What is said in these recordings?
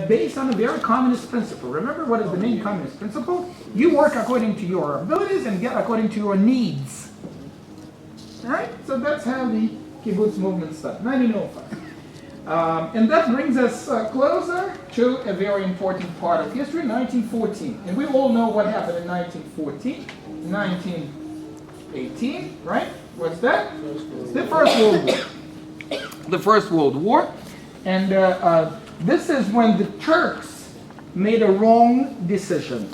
based on a very communist principle. Remember what is the main communist principle? You work according to your abilities and get according to your needs. Alright? So that's how the kibbutz movement started, 1905. And that brings us closer to a very important part of history, 1914. And we all know what happened in 1914, 1918, right? What's that? The First World War. The First World War. And this is when the Turks made a wrong decision.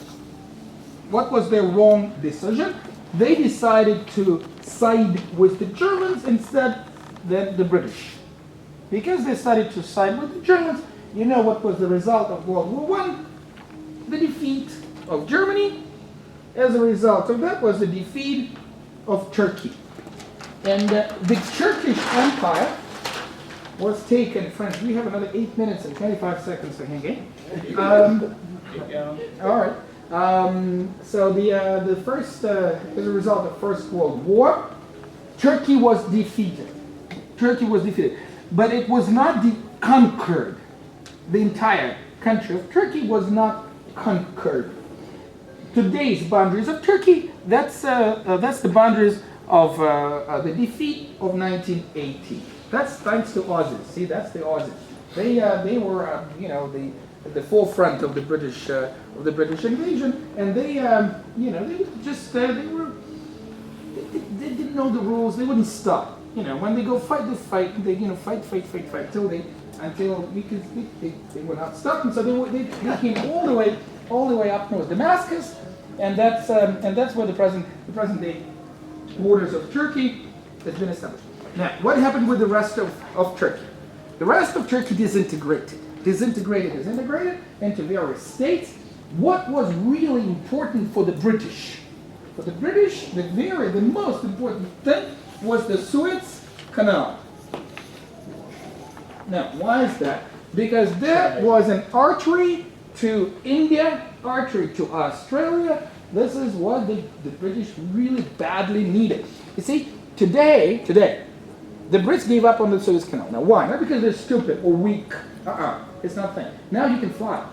What was their wrong decision? They decided to side with the Germans instead than the British. Because they started to side with the Germans, you know what was the result of World War I? The defeat of Germany. As a result of that was the defeat of Turkey. And the Turkish Empire was taken, friends, we have another 8 minutes and 25 seconds to hang in. All right. So the first, as a result of First World War, Turkey was defeated. Turkey was defeated. But it was not conquered. The entire country of Turkey was not conquered. Today's boundaries of Turkey, that's the boundaries of the defeat of 1918. That's thanks to Aussies. See, that's the Aussies. They were, the forefront of the British invasion, and they didn't know the rules. They wouldn't stop. When they go fight, they fight. They fight until they were not stuck, and so they came all the way up north, Damascus, and that's where the present day borders of Turkey has been established. Now, what happened with the rest of Turkey? The rest of Turkey disintegrated into various states. What was really important for the British? For the British, the most important thing was the Suez Canal. Now, why is that? Because that was an artery to India, artery to Australia. This is what the British really badly needed. You see, today, the Brits gave up on the Suez Canal. Now, why? Not because they're stupid or weak. It's not that. Now you can fly.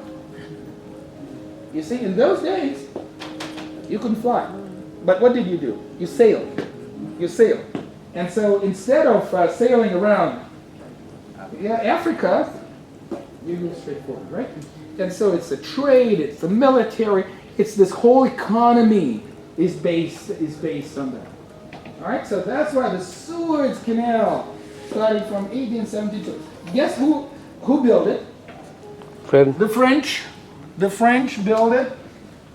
You see, in those days, you couldn't fly. But what did you do? You sailed. And so instead of sailing around Africa, you go straight forward, right? And so it's the trade, it's the military, it's this whole economy is based on that. All right, so that's why the Suez Canal started from 1872. Guess who built it? The French. The French built it.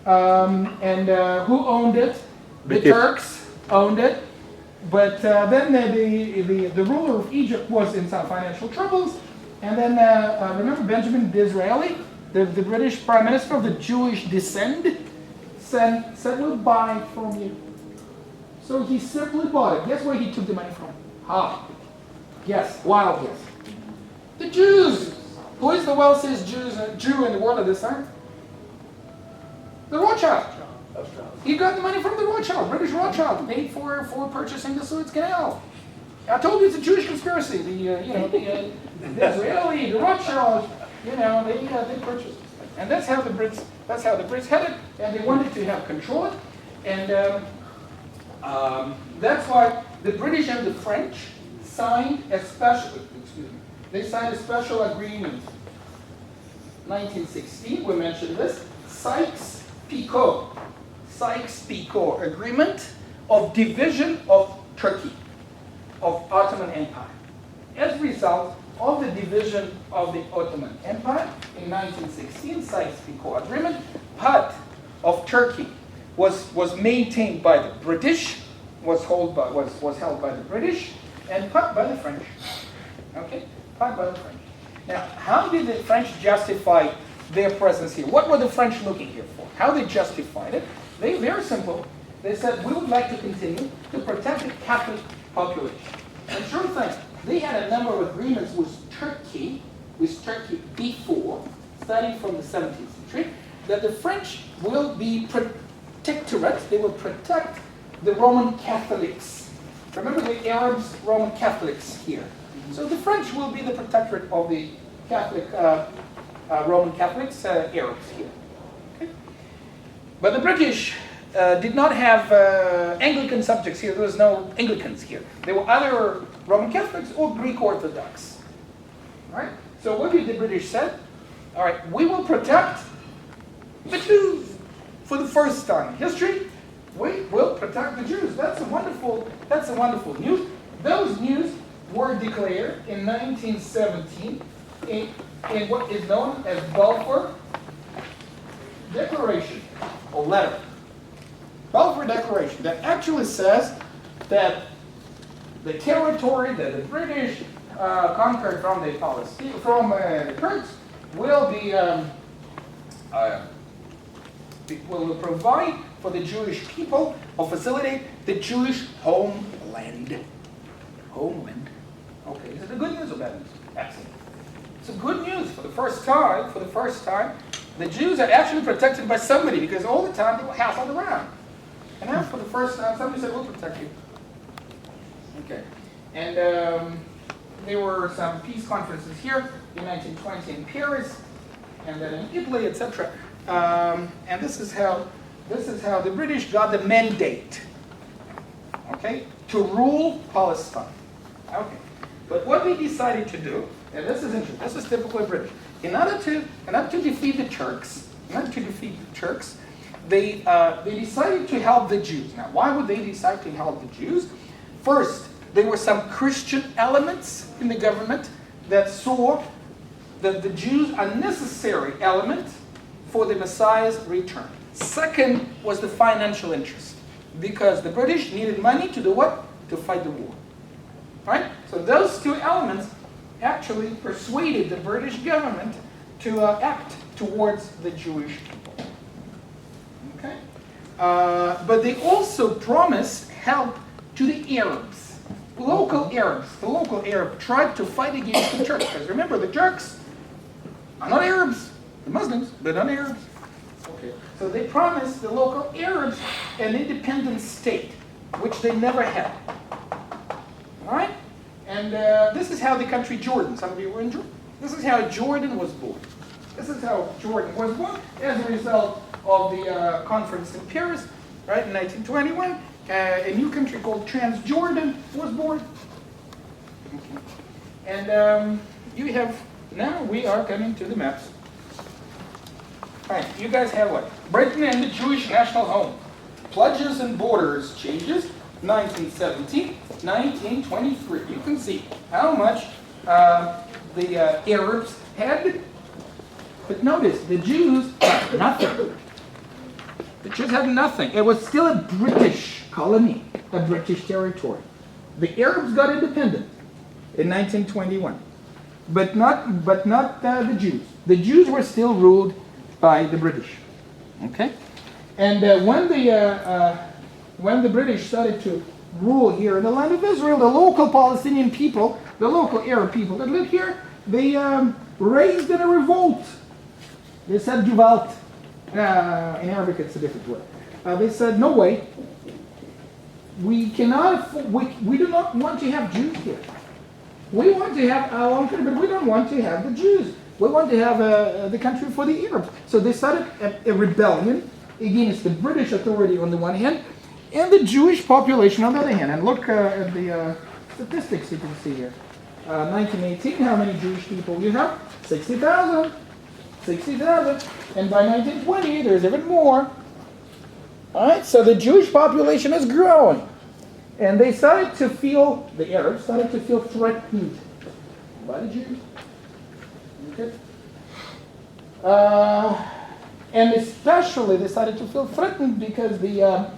And who owned it? The Turks owned it. But then the ruler of Egypt was in some financial troubles. And then, remember Benjamin Disraeli, the British Prime Minister of the Jewish descent, said, we'll buy it from you. So he simply bought it. Guess where he took the money from? Guess. Wild guess. The Jews. Who is the wealthiest Jew in the world at this time? The Rothschild. He got the money from the Rothschild. British Rothschild paid for purchasing the Suez Canal. I told you it's a Jewish conspiracy. The Israeli, the Rothschild, they purchased it. And that's how the Brits had it, and they wanted to have control of it. And that's why the British and the French signed a special agreement. 1916, we mentioned this, Sykes-Picot Agreement of division of Turkey, of Ottoman Empire. As a result of the division of the Ottoman Empire in 1916, Sykes-Picot Agreement, part of Turkey was maintained by the British, was held by the British, and part by the French. Okay, part by the French. Now, how did the French justify their presence here? What were the French looking here for? How they justified it? Very simple. They said, we would like to continue to protect the Catholic population. And sure thing, they had a number of agreements with Turkey before, starting from the 17th century, that the French will be protectorate, they will protect the Roman Catholics. Remember the Arabs, Roman Catholics here. So the French will be the protectorate of the Catholic Roman Catholics, Arabs here. Okay? But the British did not have Anglican subjects here. There was no Anglicans here. There were either Roman Catholics or Greek Orthodox. All right? So what did the British said? All right, we will protect the Jews for the first time in history. We will protect the Jews. That's a wonderful news. Those news were declared in 1917 in what is known as Balfour Declaration, or letter. Balfour Declaration that actually says that the territory that the British conquered from the the Kurds will be will provide for the Jewish people or facilitate the Jewish homeland. Homeland. Okay, is it a good news or bad news? Excellent. It's a good news for the first time. The Jews are actually protected by somebody, because all the time they were hassled around. And now for the first time somebody said, we'll protect you. Okay. And there were some peace conferences here in 1920 in Paris, and then in Italy, etc. And this is how the British got the mandate, okay, to rule Palestine. Okay, but what they decided to do, and this is interesting, this is typically British. In order to defeat the Turks, they decided to help the Jews. Now, why would they decide to help the Jews? First, there were some Christian elements in the government that saw that the Jews are a necessary element for the Messiah's return. Second was the financial interest, because the British needed money to do what? To fight the war. Right? So those two elements actually persuaded the British government to act towards the Jewish people. Okay? But they also promised help to the Arabs. The local Arab tribe to fight against the Turks. Because remember, the Turks are not Arabs. The Muslims, they're not Arabs. Okay. So they promised the local Arabs an independent state, which they never had. All right? And this is how the country Jordan, some of you were in Jordan, this is how Jordan was born. This is how Jordan was born as a result of the conference in Paris, right, in 1921. A new country called Transjordan was born. Okay. And you have, now we are coming to the maps. Right, you guys have what? Britain and the Jewish national home. Pledges and borders changes, 1917, 1923. You can see how much the Arabs had. But notice, the Jews had nothing. The Jews had nothing. It was still a British colony, a British territory. The Arabs got independent in 1921, but not the Jews. The Jews were still ruled by the British. Okay, and when the British started to rule here in the land of Israel, the local Palestinian people, the local Arab people that live here, they raised in a revolt. They said Gewalt. In Arabic, it's a different word. They said, no way. We cannot. We do not want to have Jews here. We want to have our own country, but we don't want to have the Jews. We want to have the country for the Arabs. So they started a rebellion against the British authority on the one hand, and the Jewish population on the other hand. And look at the statistics you can see here. 1918, how many Jewish people you have? 60,000. 60,000. And by 1920, there's even more. All right, so the Jewish population is growing. And they started to feel, the Arabs started to feel threatened by the Jews. Okay. And especially they started to feel threatened because the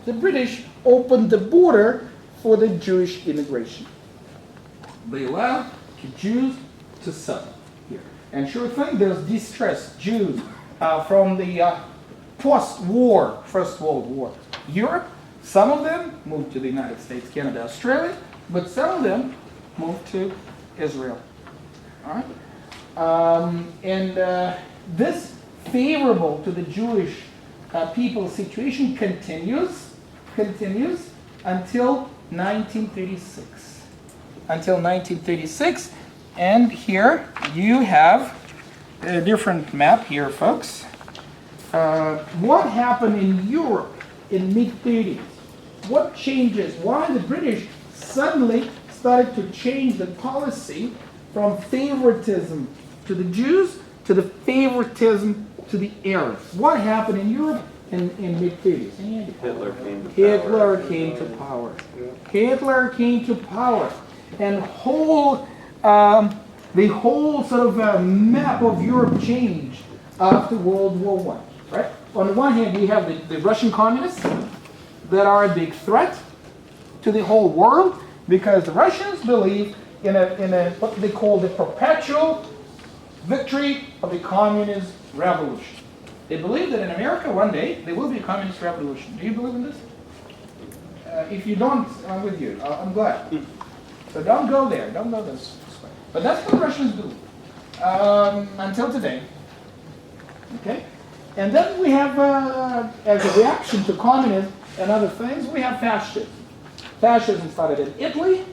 British opened the border for the Jewish immigration. They allowed the Jews to settle here. And sure thing, there's distressed Jews from the post-war, First World War Europe. Some of them moved to the United States, Canada, Australia, but some of them moved to Israel. All right? This favorable to the Jewish people situation continues until 1936. Until 1936, and here you have a different map here, folks. What happened in Europe in mid-30s? What changes? Why the British suddenly started to change the policy from favoritism to the Jews to the favoritism to the Arabs? What happened in Europe in mid-30s? Hitler came to Hitler power. came to power. Hitler came to power, and the whole sort of map of Europe changed after World War I. Right? On the one hand, you have the Russian communists that are a big threat to the whole world because the Russians believe in a what they call the perpetual victory of the communist revolution. They believe that in America one day there will be a communist revolution. Do you believe in this? If you don't, I'm with you. I'm glad. So don't go there. Don't go this way. But that's what the Russians believe until today. Okay? And then we have, as a reaction to communism and other things, we have fascism. Fascism started in Italy,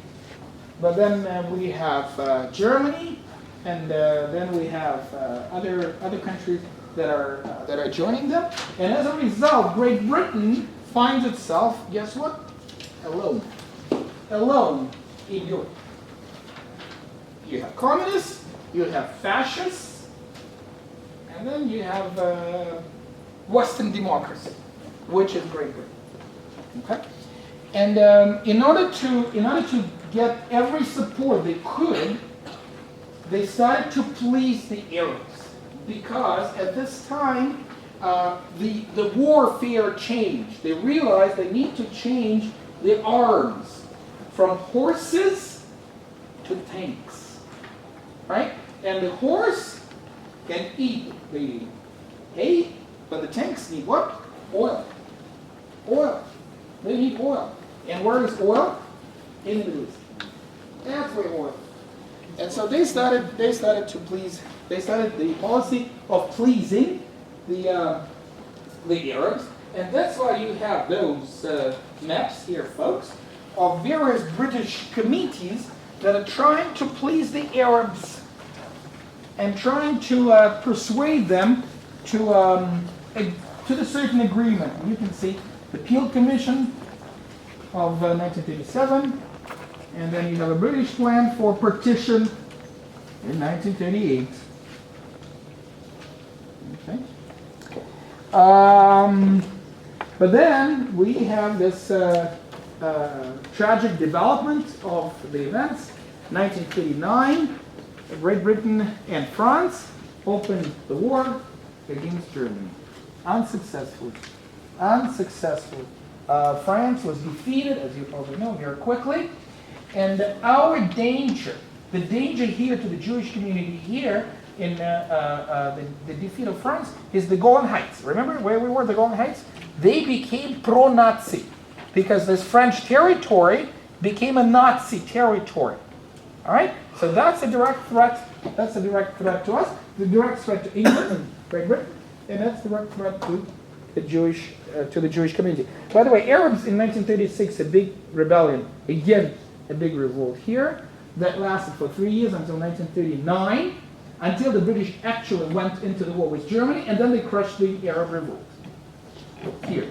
but then we have Germany, and then we have other countries that are joining them. And as a result, Great Britain finds itself, guess what? Alone in Europe. You have communists, you have fascists, and then you have Western democracy, which is Great Britain. Okay, and in order to get every support they could, they started to please the Arabs because at this time the warfare changed. They realized they need to change the arms from horses to tanks, right? And the horse can eat the hay, but the tanks need what? Oil. Oil. They need oil. And where is oil? In the Middle East. That's where oil. And so they started the policy of pleasing the Arabs, and that's why you have those maps here, folks, of various British committees that are trying to please the Arabs and trying to persuade them to a certain agreement. You can see the Peel Commission of 1937, and then you have a British plan for partition in 1938. Okay. But then we have this tragic development of the events. 1939, Great Britain and France opened the war against Germany. Unsuccessfully. France was defeated, as you probably know, very quickly. And our danger, the danger here to the Jewish community here in the defeat of France is the Golan Heights. Remember where we were, the Golan Heights? They became pro-Nazi because this French territory became a Nazi territory. All right? So that's a direct threat. That's a direct threat to us. The direct threat to England, Great Britain, and that's the direct threat to the Jewish community. By the way, Arabs in 1936, a big rebellion, again, a big revolt here that lasted for 3 years until 1939, until the British actually went into the war with Germany, and then they crushed the Arab revolt here.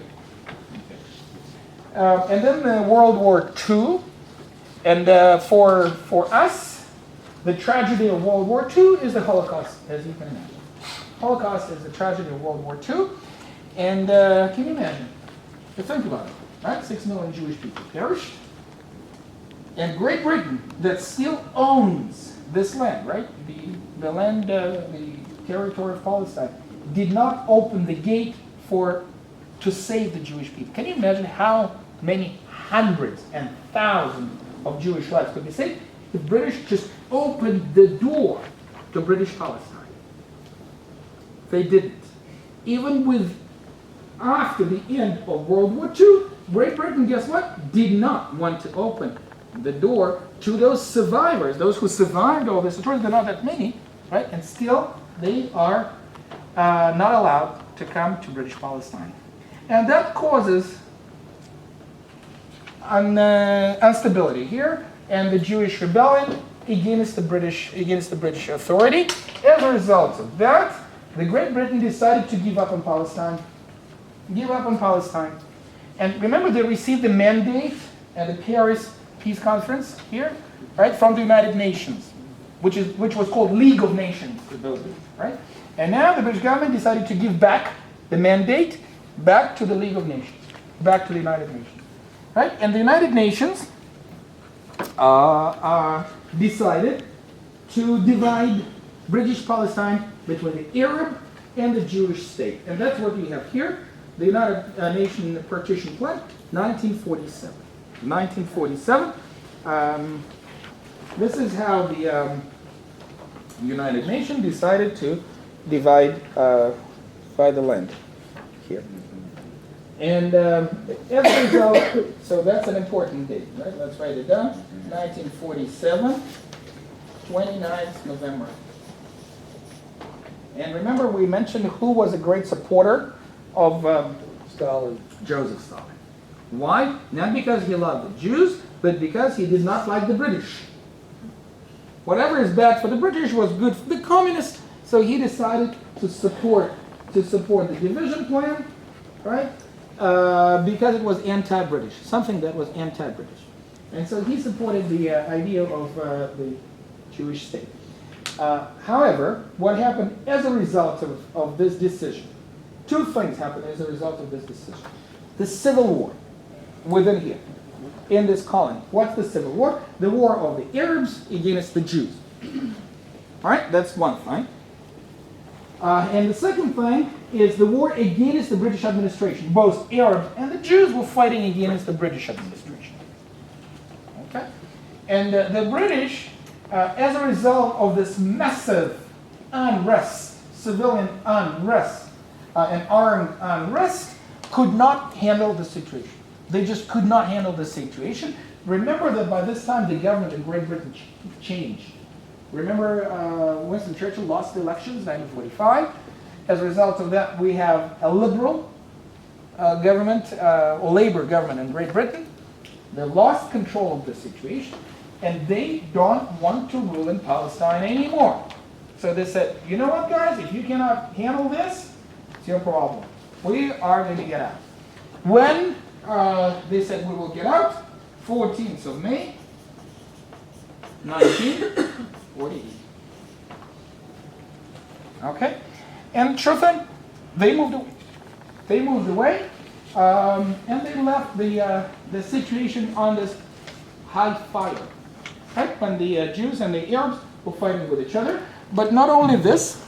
And then World War II, and for us, the tragedy of World War II is the Holocaust, as you can imagine. Holocaust is the tragedy of World War II, and can you imagine? Think about it, right? 6 million Jewish people perished. And Great Britain, that still owns this land, right? The land, the territory of Palestine, did not open the gate to save the Jewish people. Can you imagine how many hundreds and thousands of Jewish lives could be saved? The British just opened the door to British Palestine. They didn't. Even after the end of World War II, Great Britain, guess what? Did not want to open the door to those survivors, those who survived all this. They're not that many, right? And still, they are not allowed to come to British Palestine. And that causes instability here, and the Jewish rebellion against the British authority. as a result of that, the Great Britain decided to give up on Palestine. Give up on Palestine. And remember, they received the mandate at the Paris Peace Conference here, right, from the United Nations, which was called League of Nations, right? And now the British government decided to give back the mandate back to the League of Nations, back to the United Nations, right? And the United Nations decided to divide British Palestine between the Arab and the Jewish state. And that's what we have here, the United Nations Partition Plan, 1947. 1947. This is how the United Nations decided to divide by the land here. And as a result, so that's an important date, right? Let's write it down. 1947, 29th November. And remember, we mentioned who was a great supporter of Stalin. Joseph Stalin. Why? Not because he loved the Jews, but because he did not like the British. Whatever is bad for the British was good for the communists, so he decided to support the division plan, right? Because it was anti-British, something that was anti-British. And so he supported the idea of the Jewish state. However, what happened as a result of this decision? Two things happened as a result of this decision. The civil war within here, in this colony. What's the civil war? The war of the Arabs against the Jews. All right, that's one thing. And the second thing is the war against the British administration. Both Arabs and the Jews were fighting against the British administration. Okay? And the British, as a result of this massive unrest, civilian unrest, and armed unrest, could not handle the situation. They just could not handle the situation. Remember that by this time the government in Great Britain changed. Remember Winston Churchill lost the elections in 1945. As a result of that, we have a liberal government, or Labour government in Great Britain. They lost control of the situation, and they don't want to rule in Palestine anymore. So they said, you know what, guys, if you cannot handle this, it's your problem. We are going to get out. When they said we will get out, 14th of May, 1948. Okay? And sure thing, they moved away. They moved away, and they left the situation on this high fire. Right? When the Jews and the Arabs were fighting with each other. But not only this,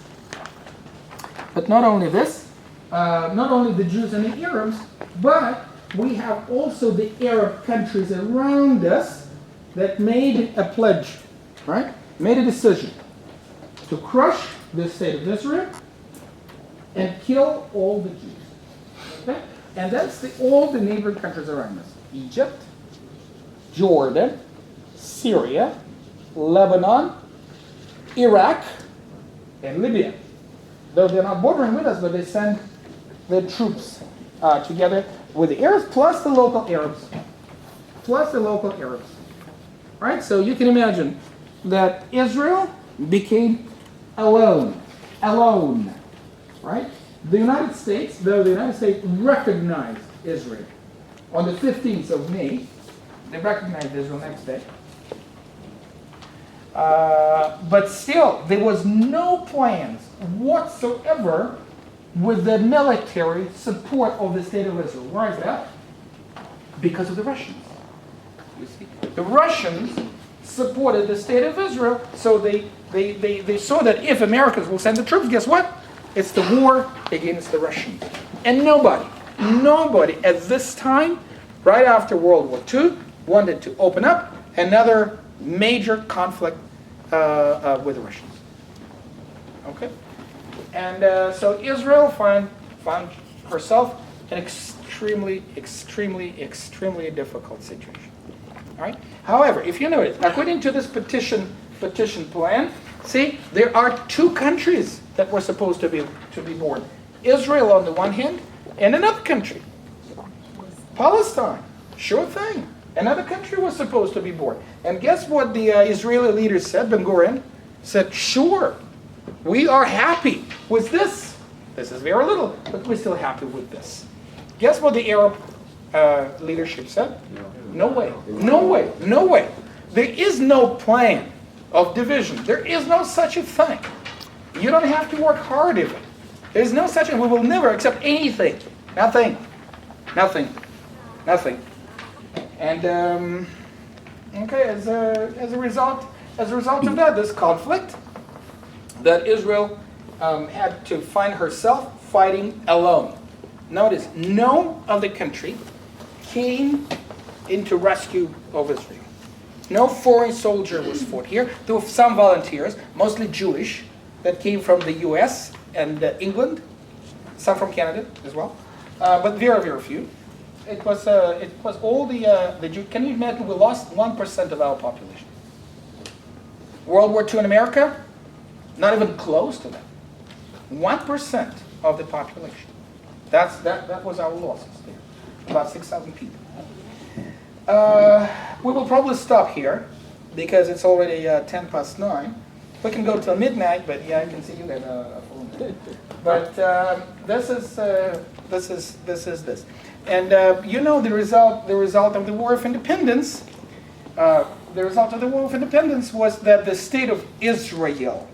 not only the Jews and the Arabs, but we have also the Arab countries around us that made a pledge, right? Made a decision to crush the state of Israel and kill all the Jews. Okay? And that's all the neighboring countries around us. Egypt, Jordan, Syria, Lebanon, Iraq, and Libya. Though they're not bordering with us, but they send their troops together with the Arabs plus the local Arabs. Right? So you can imagine that Israel became alone. Right? The United States, though the United States recognized Israel on the 15th of May, they recognized Israel next day. But still, there was no plans whatsoever with the military support of the state of Israel. Why is that? Because of the Russians. You see, the Russians supported the state of Israel, so they saw that if Americans will send the troops, guess what? It's the war against the Russians. And nobody at this time, right after World War II, wanted to open up another major conflict with the Russians. Okay? And so Israel found herself in extremely difficult situation. All right? However, if you notice, according to this petition plan, see, there are two countries that were supposed to be born. Israel on the one hand, and another country. Palestine. Sure thing. Another country was supposed to be born. And guess what the Israeli leaders said? Ben-Gurion said, sure, We are happy with this. This is very little, but we're still happy with this. Guess what the Arab leadership said? No way. No way. No way. There is no plan of division. There is no such a thing. You don't have to work hard even. There's no such a thing. We will never accept anything. Nothing. Nothing. Nothing. And okay, as a result of that, this conflict, that Israel had to find herself fighting alone. Notice, no other country came into rescue of Israel. No foreign soldier was fought here. There were some volunteers, mostly Jewish, that came from the U.S. and England, some from Canada as well, but very, very few. It was all the Jews. Can you imagine? We lost 1% of our population. World War II in America, not even close to that. 1% of the population. That was our losses there. About 6,000 people. We will probably stop here because it's already 9:10. We can go till midnight, but yeah, I can see you had a full minute. But this is this. And you know the result of the War of Independence. The result of the War of Independence was that the state of Israel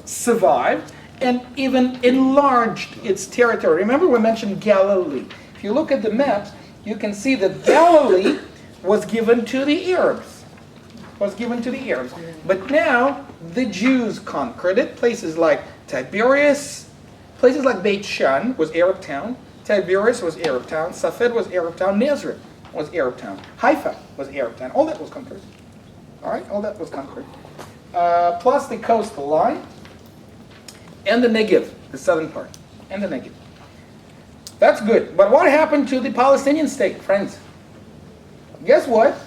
survived and even enlarged its territory. Remember we mentioned Galilee. If you look at the maps, you can see that Galilee was given to the Arabs. But now the Jews conquered it. Places like Tiberias, places like Beit Shan was Arab town. Tiberias was Arab town. Safed was Arab town. Nazareth was Arab town. Haifa was Arab town. All that was conquered. All right, all that was conquered. Plus the coastal line and the Negev, the southern part, and the Negev. That's good. But what happened to the Palestinian state, friends? Guess what?